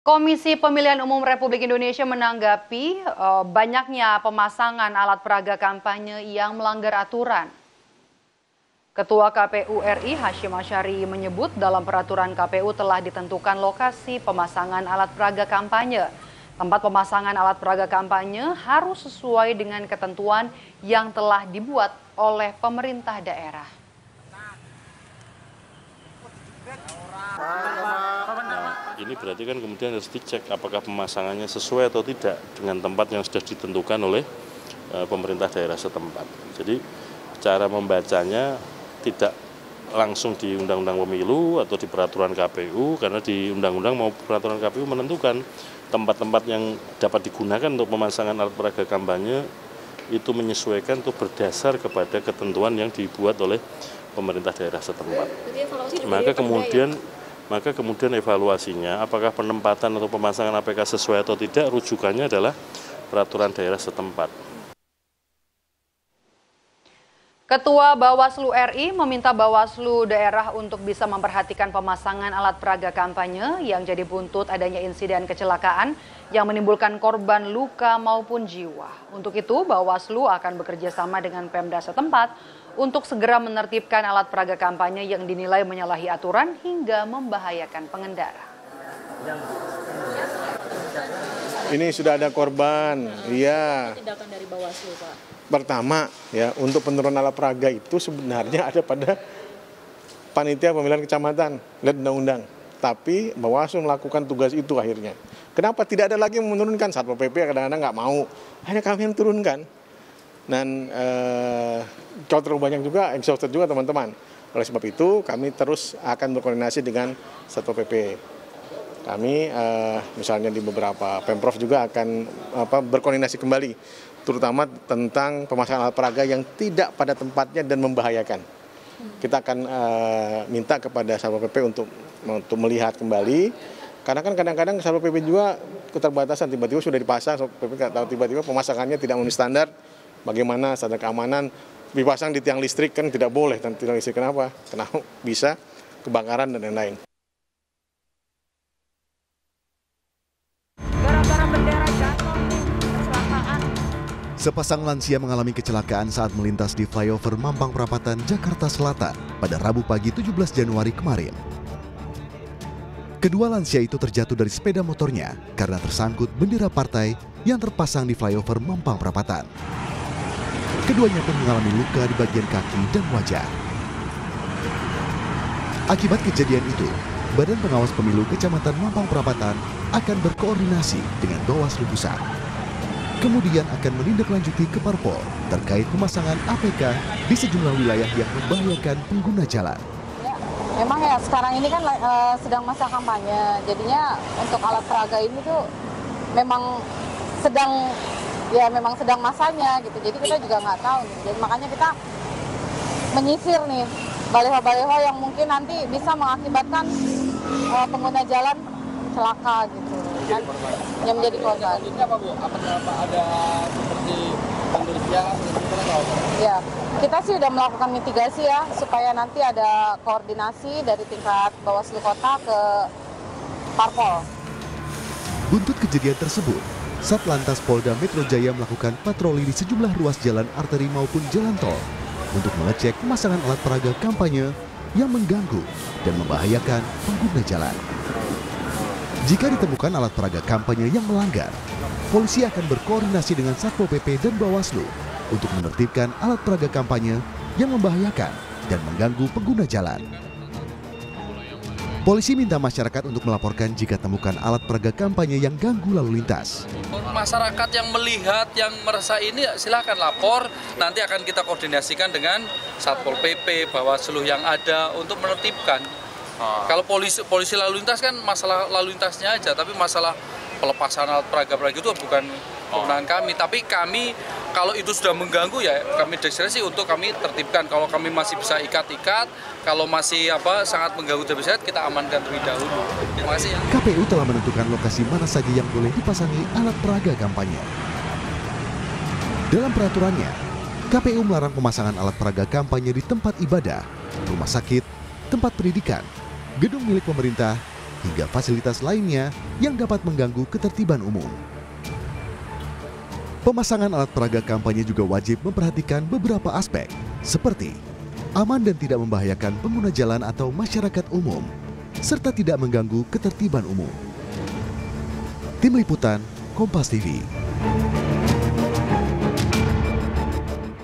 Komisi Pemilihan Umum Republik Indonesia menanggapi banyaknya pemasangan alat peraga kampanye yang melanggar aturan. Ketua KPU RI Hasyim Asyari menyebut dalam peraturan KPU telah ditentukan lokasi pemasangan alat peraga kampanye. Tempat pemasangan alat peraga kampanye harus sesuai dengan ketentuan yang telah dibuat oleh pemerintah daerah. Ini berarti kan kemudian harus dicek apakah pemasangannya sesuai atau tidak dengan tempat yang sudah ditentukan oleh pemerintah daerah setempat. Jadi cara membacanya tidak langsung di Undang-Undang Pemilu atau di peraturan KPU, karena di Undang-Undang mau peraturan KPU menentukan tempat-tempat yang dapat digunakan untuk pemasangan alat peraga kampanye itu menyesuaikan atau berdasar kepada ketentuan yang dibuat oleh pemerintah daerah setempat. Maka kemudian evaluasinya apakah penempatan atau pemasangan APK sesuai atau tidak, rujukannya adalah peraturan daerah setempat. Ketua Bawaslu RI meminta Bawaslu daerah untuk bisa memperhatikan pemasangan alat peraga kampanye yang jadi buntut adanya insiden kecelakaan yang menimbulkan korban luka maupun jiwa. Untuk itu, Bawaslu akan bekerja sama dengan Pemda setempat untuk segera menertibkan alat peraga kampanye yang dinilai menyalahi aturan hingga membahayakan pengendara. Ini sudah ada korban, iya. Tindakan dari Bawaslu, Pak. Pertama, ya, untuk penurunan alat peraga itu sebenarnya ada pada panitia pemilihan kecamatan, lihat undang-undang. Tapi Bawaslu melakukan tugas itu akhirnya. Kenapa tidak ada lagi yang menurunkan? Satpol PP kadang-kadang nggak mau, akhirnya kami yang turunkan. Dan kalau terlalu banyak juga, exhausted juga teman-teman. Oleh sebab itu, kami terus akan berkoordinasi dengan Satpol PP. Kami misalnya di beberapa Pemprov juga akan berkoordinasi kembali, terutama tentang pemasangan alat peraga yang tidak pada tempatnya dan membahayakan. Kita akan minta kepada Satpol PP untuk melihat kembali, karena kan kadang-kadang Satpol PP juga keterbatasan, tiba-tiba sudah dipasang, Satpol PP nggak tahu tiba-tiba pemasangannya tidak memenuhi standar. Bagaimana standar keamanan dipasang di tiang listrik kan tidak boleh, dan tiang listrik kenapa bisa kebakaran dan lain-lain. Sepasang lansia mengalami kecelakaan saat melintas di flyover Mampang Perapatan, Jakarta Selatan pada Rabu pagi 17 Januari kemarin. Kedua lansia itu terjatuh dari sepeda motornya karena tersangkut bendera partai yang terpasang di flyover Mampang Perapatan. Keduanya pun mengalami luka di bagian kaki dan wajah. Akibat kejadian itu, Badan Pengawas Pemilu Kecamatan Mampang Perapatan akan berkoordinasi dengan Bawaslu Pusat. Kemudian akan menindaklanjuti ke Parpol terkait pemasangan APK di sejumlah wilayah yang membahayakan pengguna jalan. Ya, memang ya sekarang ini kan sedang masa kampanye, jadinya untuk alat peraga ini tuh memang sedang masanya gitu. Jadi kita juga nggak tahu nih. Jadi makanya kita menyisir nih baliho-baliho yang mungkin nanti bisa mengakibatkan pengguna jalan celaka gitu. Kan yang menjadi korban. Selanjutnya apa Bu? Apa ada seperti pembersihan atau ya, kita sih udah melakukan mitigasi ya supaya nanti ada koordinasi dari tingkat Bawaslu Kota ke Parpol. Buntut kejadian tersebut, Satlantas Polda Metro Jaya melakukan patroli di sejumlah ruas jalan arteri maupun jalan tol untuk mengecek pemasangan alat peraga kampanye yang mengganggu dan membahayakan pengguna jalan. Jika ditemukan alat peraga kampanye yang melanggar, polisi akan berkoordinasi dengan Satpol PP dan Bawaslu untuk menertibkan alat peraga kampanye yang membahayakan dan mengganggu pengguna jalan. Polisi minta masyarakat untuk melaporkan jika temukan alat peraga kampanye yang ganggu lalu lintas. Masyarakat yang melihat, yang merasa ini silakan lapor, nanti akan kita koordinasikan dengan Satpol PP, Bawaslu yang ada untuk menertibkan. Kalau polisi lalu lintas kan masalah lalu lintasnya aja, tapi masalah pelepasan alat peraga itu bukan kewenangan kami. Tapi kami kalau itu sudah mengganggu ya kami diskresi untuk kami tertibkan. Kalau kami masih bisa ikat-ikat, kalau masih sangat mengganggu dan bisa kita amankan terlebih dahulu. Terima kasih ya. KPU telah menentukan lokasi mana saja yang boleh dipasangi alat peraga kampanye. Dalam peraturannya, KPU melarang pemasangan alat peraga kampanye di tempat ibadah, rumah sakit, tempat pendidikan, gedung milik pemerintah, hingga fasilitas lainnya yang dapat mengganggu ketertiban umum. Pemasangan alat peraga kampanye juga wajib memperhatikan beberapa aspek, seperti aman dan tidak membahayakan pengguna jalan atau masyarakat umum, serta tidak mengganggu ketertiban umum. Tim Liputan, Kompas TV.